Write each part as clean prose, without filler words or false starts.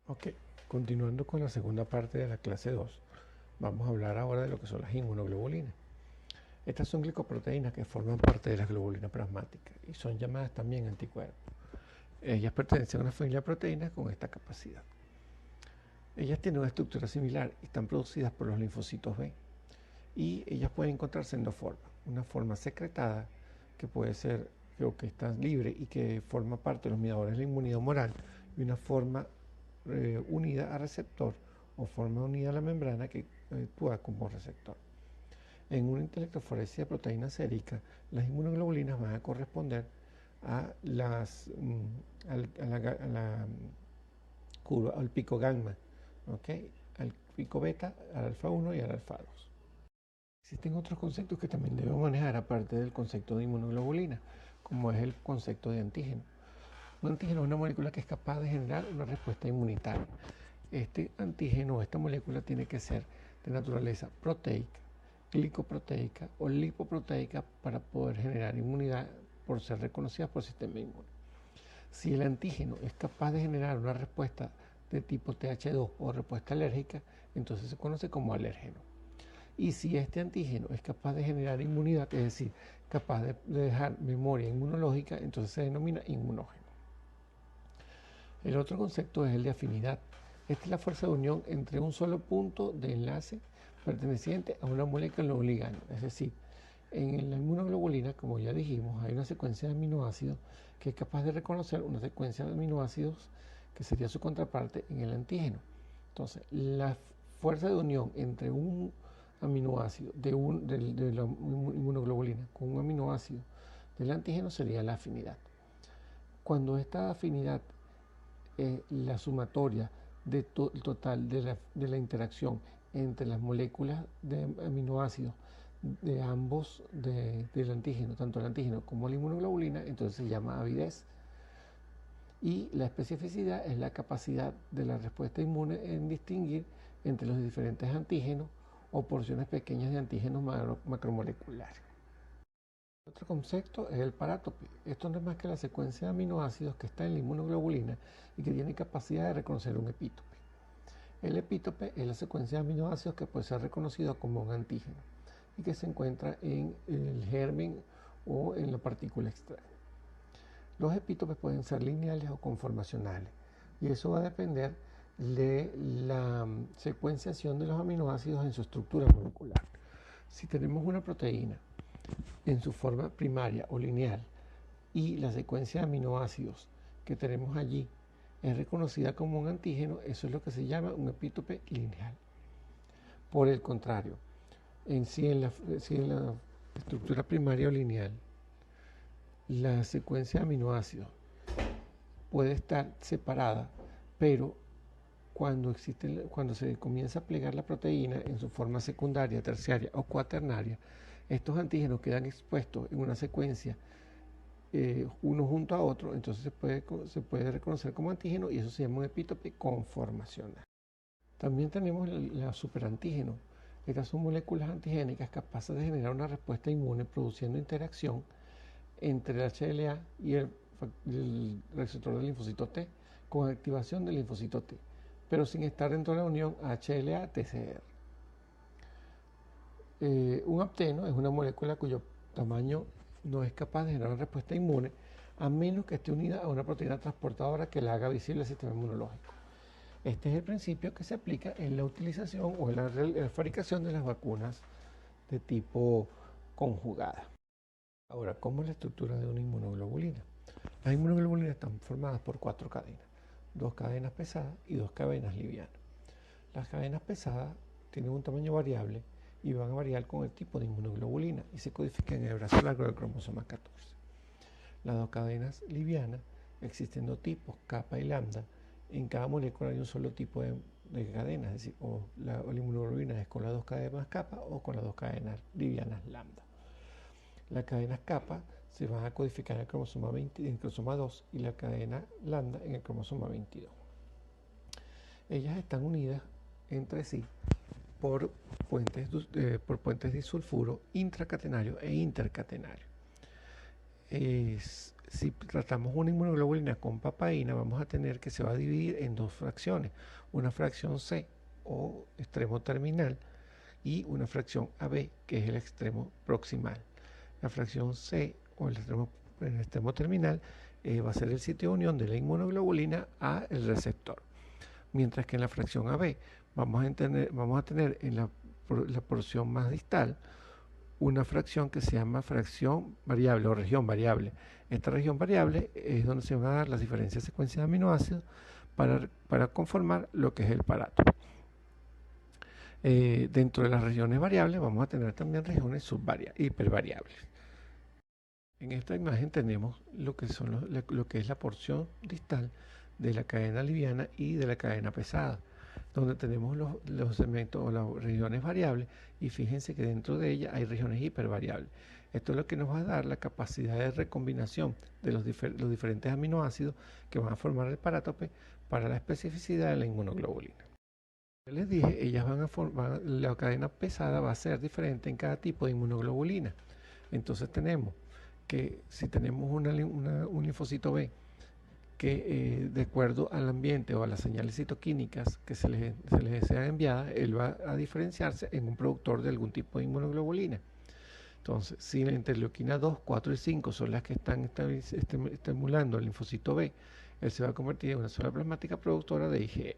Ok, continuando con la segunda parte de la clase 2, vamos a hablar ahora de lo que son las inmunoglobulinas. Estas son glicoproteínas que forman parte de las globulinas plasmáticas y son llamadas también anticuerpos. Ellas pertenecen a una familia de proteínas con esta capacidad. Ellas tienen una estructura similar y están producidas por los linfocitos B. Y ellas pueden encontrarse en dos formas. Una forma secretada, que puede ser o que está libre y que forma parte de los mediadores de la inmunidad humoral, y una forma unida a receptor o forma unida a la membrana que actúa como receptor. En una intelectroforesia de proteína sérica, las inmunoglobulinas van a corresponder a al pico gamma, ¿okay? Al pico beta, al alfa 1 y al alfa 2. Existen otros conceptos que también debemos manejar aparte del concepto de inmunoglobulina, como es el concepto de antígeno. Un antígeno es una molécula que es capaz de generar una respuesta inmunitaria. Este antígeno, esta molécula, tiene que ser de naturaleza proteica, glicoproteica o lipoproteica para poder generar inmunidad por ser reconocida por el sistema inmune. Si el antígeno es capaz de generar una respuesta de tipo Th2 o respuesta alérgica, entonces se conoce como alérgeno. Y si este antígeno es capaz de generar inmunidad, es decir, capaz de dejar memoria inmunológica, entonces se denomina inmunógeno. El otro concepto es el de afinidad. Esta es la fuerza de unión entre un solo punto de enlace perteneciente a una molécula o ligando. Es decir, en la inmunoglobulina, como ya dijimos, hay una secuencia de aminoácidos que es capaz de reconocer una secuencia de aminoácidos que sería su contraparte en el antígeno. Entonces, la fuerza de unión entre un aminoácido de la inmunoglobulina con un aminoácido del antígeno sería la afinidad. Cuando esta afinidad es la sumatoria del total de la interacción entre las moléculas de aminoácidos de ambos del antígeno, tanto el antígeno como la inmunoglobulina, entonces se llama avidez. Y la especificidad es la capacidad de la respuesta inmune en distinguir entre los diferentes antígenos o porciones pequeñas de antígenos macromoleculares. Otro concepto es el parátope. Esto no es más que la secuencia de aminoácidos que está en la inmunoglobulina y que tiene capacidad de reconocer un epítope. El epítope es la secuencia de aminoácidos que puede ser reconocido como un antígeno y que se encuentra en el germen o en la partícula extraña. Los epítopes pueden ser lineales o conformacionales y eso va a depender de la secuenciación de los aminoácidos en su estructura molecular. Si tenemos una proteína en su forma primaria o lineal y la secuencia de aminoácidos que tenemos allí es reconocida como un antígeno, eso es lo que se llama un epítope lineal. Por el contrario, si en la estructura primaria o lineal la secuencia de aminoácidos puede estar separada, pero cuando se comienza a plegar la proteína en su forma secundaria, terciaria o cuaternaria, estos antígenos quedan expuestos en una secuencia uno junto a otro, entonces se puede reconocer como antígeno y eso se llama un epítope conformacional. También tenemos los superantígenos. Estas son moléculas antigénicas capaces de generar una respuesta inmune produciendo interacción entre el HLA y el receptor del linfocito T con activación del linfocito T, pero sin estar dentro de la unión HLA-TCR. Un apteno es una molécula cuyo tamaño no es capaz de generar una respuesta inmune a menos que esté unida a una proteína transportadora que la haga visible al sistema inmunológico. Este es el principio que se aplica en la utilización o en la fabricación de las vacunas de tipo conjugada. Ahora, ¿cómo es la estructura de una inmunoglobulina? Las inmunoglobulinas están formadas por 4 cadenas, 2 cadenas pesadas y 2 cadenas livianas. Las cadenas pesadas tienen un tamaño variable y van a variar con el tipo de inmunoglobulina y se codifican en el brazo largo del cromosoma 14. Las 2 cadenas livianas existen 2 tipos, kappa y lambda. En cada molécula hay un solo tipo de cadena, es decir, o la inmunoglobulina es con las 2 cadenas kappa o con las 2 cadenas livianas lambda. Las cadenas kappa se van a codificar en el cromosoma 2 y la cadena lambda en el cromosoma 22. Ellas están unidas entre sí por puentes disulfuro intracatenario e intercatenario. si tratamos una inmunoglobulina con papaína, vamos a tener que se va a dividir en dos fracciones, una fracción C o extremo terminal y una fracción AB, que es el extremo proximal. La fracción C o el extremo terminal va a ser el sitio de unión de la inmunoglobulina a el receptor, mientras que en la fracción AB vamos a tener en la porción más distal una fracción que se llama fracción variable o región variable. Esta región variable es donde se van a dar las diferentes secuencias de aminoácidos para conformar lo que es el parátopo. Dentro de las regiones variables vamos a tener también regiones hipervariables. En esta imagen tenemos lo que es la porción distal de la cadena liviana y de la cadena pesada, donde tenemos los segmentos o las regiones variables, y fíjense que dentro de ella hay regiones hipervariables. Esto es lo que nos va a dar la capacidad de recombinación de los diferentes aminoácidos que van a formar el parátope para la especificidad de la inmunoglobulina. Les dije, la cadena pesada va a ser diferente en cada tipo de inmunoglobulina. Entonces tenemos que si tenemos un linfocito B que de acuerdo al ambiente o a las señales citoquímicas que se les sean enviadas, él va a diferenciarse en un productor de algún tipo de inmunoglobulina. Entonces, si la interleuquina 2, 4 y 5 son las que están estimulando el linfocito B, él se va a convertir en una célula plasmática productora de IgM.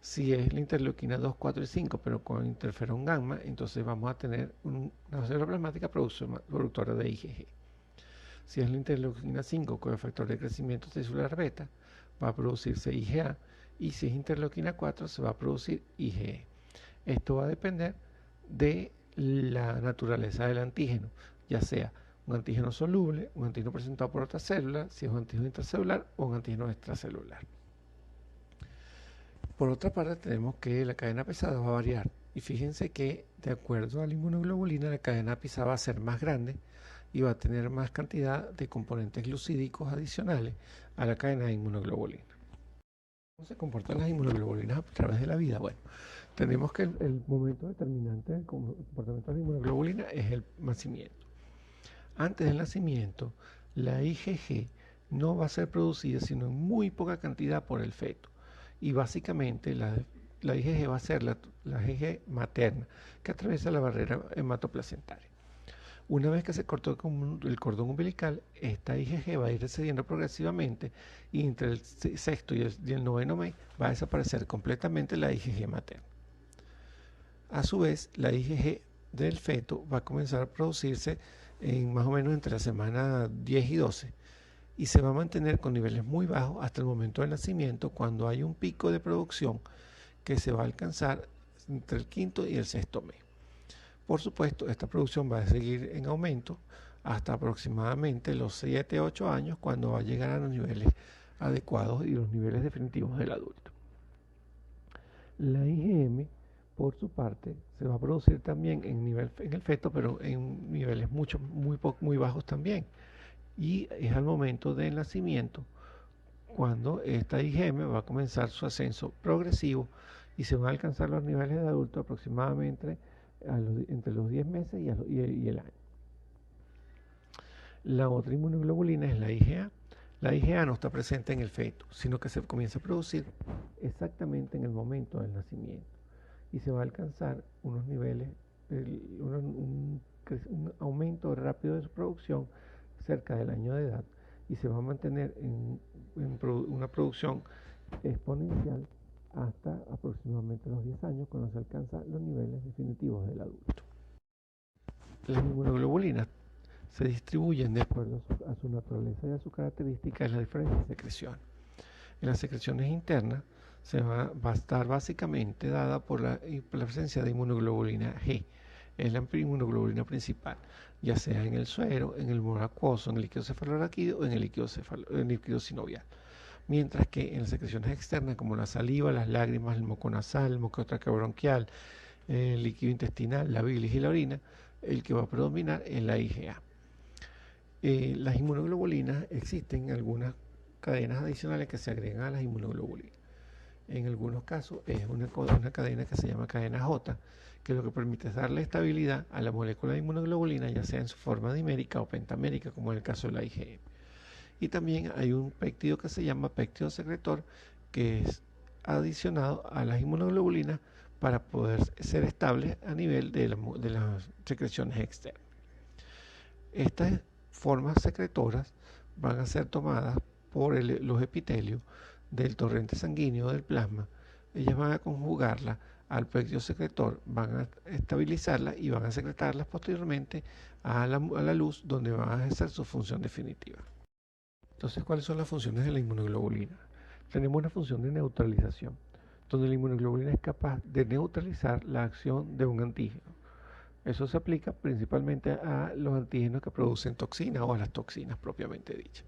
Si es la interleuquina 2, 4 y 5, pero con interferón gamma, entonces vamos a tener una célula plasmática productora de IgG. Si es la interleuquina 5 con el factor de crecimiento celular beta, va a producirse IgA, y si es interleuquina 4 se va a producir IgE. Esto va a depender de la naturaleza del antígeno, ya sea un antígeno soluble, un antígeno presentado por otra célula, si es un antígeno intracelular o un antígeno extracelular. Por otra parte, tenemos que la cadena pesada va a variar, y fíjense que de acuerdo a la inmunoglobulina la cadena pesada va a ser más grande y va a tener más cantidad de componentes glucídicos adicionales a la cadena de inmunoglobulina. ¿Cómo se comportan las inmunoglobulinas a través de la vida? Bueno, tenemos que el momento determinante del comportamiento de la inmunoglobulina es el nacimiento. Antes del nacimiento, la IgG no va a ser producida sino en muy poca cantidad por el feto, y básicamente la IgG va a ser la IgG materna que atraviesa la barrera hematoplacentaria. Una vez que se cortó el cordón umbilical, esta IgG va a ir recediendo progresivamente, y entre el sexto y el noveno mes va a desaparecer completamente la IgG materna. A su vez, la IgG del feto va a comenzar a producirse en más o menos entre la semana 10 y 12, y se va a mantener con niveles muy bajos hasta el momento del nacimiento, cuando hay un pico de producción que se va a alcanzar entre el quinto y el sexto mes. Por supuesto, esta producción va a seguir en aumento hasta aproximadamente los 7-8 años, cuando va a llegar a los niveles adecuados y los niveles definitivos del adulto. La IgM, por su parte, se va a producir también en el feto, pero en niveles muy bajos también. Y es al momento del nacimiento cuando esta IgM va a comenzar su ascenso progresivo y se van a alcanzar los niveles de adulto aproximadamente entre los 10 meses y el año. La otra inmunoglobulina es la IgA. La IgA no está presente en el feto, sino que se comienza a producir exactamente en el momento del nacimiento, y se va a alcanzar unos niveles, un aumento rápido de su producción cerca del año de edad, y se va a mantener en una producción exponencial hasta aproximadamente los 10 años, cuando se alcanzan los niveles definitivos del adulto. Las inmunoglobulinas se distribuyen de acuerdo a su naturaleza y a sus características en las diferentes secreciones. En las secreciones internas va a estar básicamente dada por la presencia de inmunoglobulina G. Es la inmunoglobulina principal, ya sea en el suero, en el mono acuoso, en el líquido cefalorraquídeo o en el líquido sinovial. Mientras que en las secreciones externas, como la saliva, las lágrimas, el moco nasal, el moco traqueobronquial, el líquido intestinal, la bilis y la orina, el que va a predominar es la IgA. Las inmunoglobulinas, existen algunas cadenas adicionales que se agregan a las inmunoglobulinas. En algunos casos es una cadena que se llama cadena J, que lo que permite es darle estabilidad a la molécula de inmunoglobulina, ya sea en su forma dimérica o pentamérica, como en el caso de la IgM. Y también hay un péptido que se llama péptido secretor, que es adicionado a las inmunoglobulinas para poder ser estable a nivel de las secreciones externas. Estas formas secretoras van a ser tomadas por los epitelios del torrente sanguíneo del plasma. Ellas van a conjugarla al péptido secretor, van a estabilizarla y van a secretarlas posteriormente a la luz, donde van a ejercer su función definitiva. Entonces, ¿cuáles son las funciones de la inmunoglobulina? Tenemos una función de neutralización, donde la inmunoglobulina es capaz de neutralizar la acción de un antígeno. Eso se aplica principalmente a los antígenos que producen toxinas o a las toxinas propiamente dichas.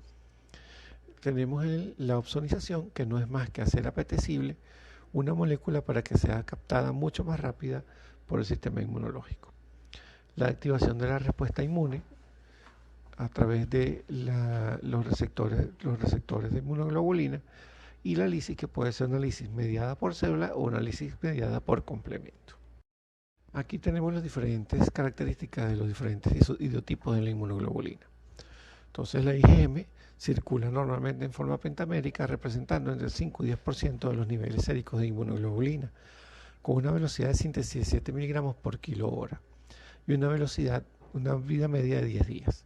Tenemos la opsonización, que no es más que hacer apetecible una molécula para que sea captada mucho más rápida por el sistema inmunológico. La activación de la respuesta inmune a través de los receptores de inmunoglobulina, y la lisis, que puede ser una lisis mediada por célula o una lisis mediada por complemento. Aquí tenemos las diferentes características de los diferentes idiotipos de la inmunoglobulina. Entonces la IgM circula normalmente en forma pentamérica, representando entre el 5 y 10% de los niveles séricos de inmunoglobulina, con una velocidad de síntesis de 7 miligramos por kilo hora y una vida media de 10 días.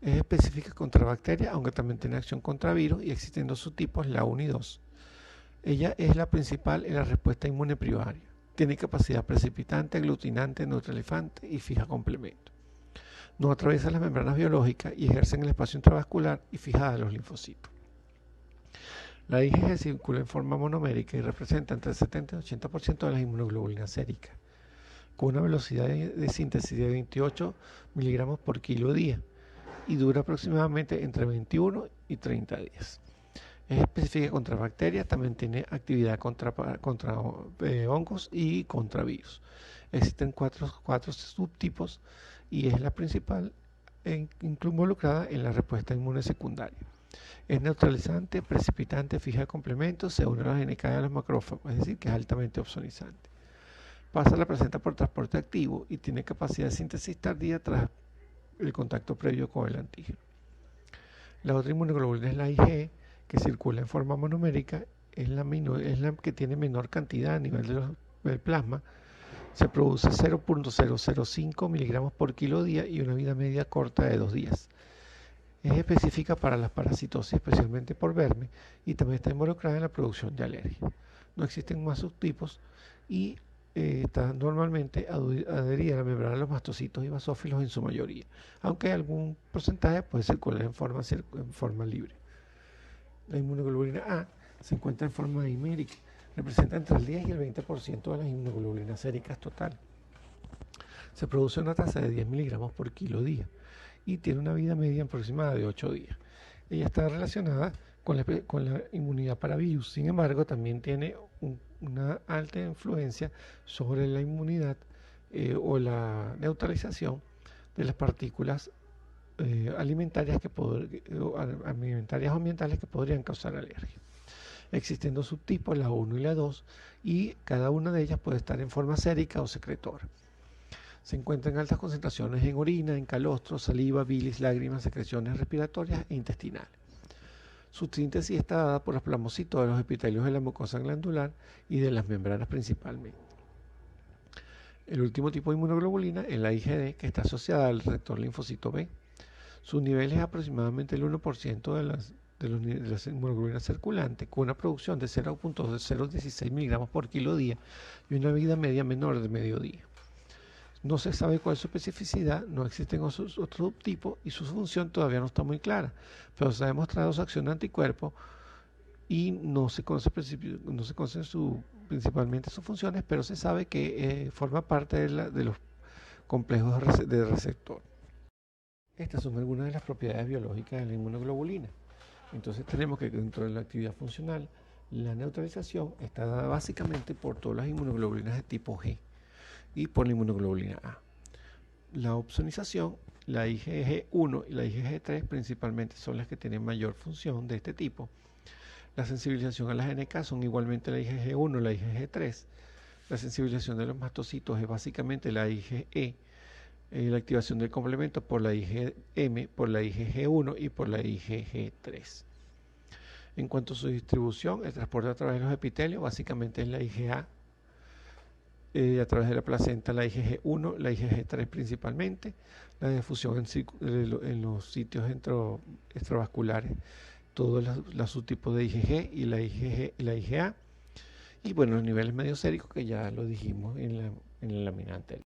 Es específica contra bacterias, aunque también tiene acción contra virus, y existen dos subtipos, la 1 y 2. Ella es la principal en la respuesta inmune primaria. Tiene capacidad precipitante, aglutinante, neutralizante y fija complemento. No atraviesa las membranas biológicas y ejerce en el espacio intravascular y fijada a los linfocitos. La IgG circula en forma monomérica y representa entre el 70 y el 80% de las inmunoglobulinas séricas, con una velocidad de síntesis de 28 miligramos por kilo día, y dura aproximadamente entre 21 y 30 días. Es específica contra bacterias, también tiene actividad contra hongos y contra virus. Existen cuatro subtipos y es la principal involucrada en la respuesta inmune secundaria. Es neutralizante, precipitante, fija complementos, se une a la NK de los macrófagos, es decir, que es altamente opsonizante. Pasa la placenta por transporte activo y tiene capacidad de síntesis tardía tras el contacto previo con el antígeno. La otra inmunoglobulina es la IgE, que circula en forma monomérica, es la que tiene menor cantidad a nivel del plasma. Se produce 0.005 miligramos por kilo día y una vida media corta de 2 días. Es específica para las parasitosis, especialmente por verme, y también está involucrada en la producción de alergias. No existen más subtipos y está normalmente adherida a la membrana de los mastocitos y basófilos en su mayoría, aunque algún porcentaje puede circular en forma libre. La inmunoglobulina A se encuentra en forma dimérica, representa entre el 10 y el 20% de las inmunoglobulinas séricas total. Se produce una tasa de 10 miligramos por kilo día y tiene una vida media aproximada de 8 días. Ella está relacionada con la inmunidad para virus, sin embargo también tiene una alta influencia sobre la inmunidad o la neutralización de las partículas alimentarias alimentarias o ambientales que podrían causar alergia. Existen dos subtipos, la 1 y la 2, y cada una de ellas puede estar en forma sérica o secretora. Se encuentra en altas concentraciones en orina, en calostro, saliva, bilis, lágrimas, secreciones respiratorias e intestinales. Su síntesis está dada por los plasmocitos de los epitelios de la mucosa glandular y de las membranas principalmente. El último tipo de inmunoglobulina es la IgD, que está asociada al receptor linfocito B. Su nivel es aproximadamente el 1% de las inmunoglobulinas circulantes, con una producción de 0.016 miligramos por kilo día y una vida media menor de medio día. No se sabe cuál es su especificidad, no existen otros subtipos y su función todavía no está muy clara, pero se ha demostrado su acción de anticuerpo y no se conoce principalmente sus funciones, pero se sabe que forma parte de los complejos de receptor. Estas son algunas de las propiedades biológicas de la inmunoglobulina. Entonces tenemos que dentro de la actividad funcional, la neutralización está dada básicamente por todas las inmunoglobulinas de tipo G y por la inmunoglobulina A. La opsonización, la IgG1 y la IgG3 principalmente son las que tienen mayor función de este tipo. La sensibilización a las NK son igualmente la IgG1 y la IgG3. La sensibilización de los mastocitos es básicamente la IgE. la activación del complemento por la IgM, por la IgG1 y por la IgG3. En cuanto a su distribución, el transporte a través de los epitelios básicamente es la IgA, a través de la placenta la IgG1, la IgG3 principalmente, la difusión en los sitios extravasculares, todos los subtipos de IgG y la IgA, y bueno, los niveles medioséricos que ya lo dijimos en la lámina anterior.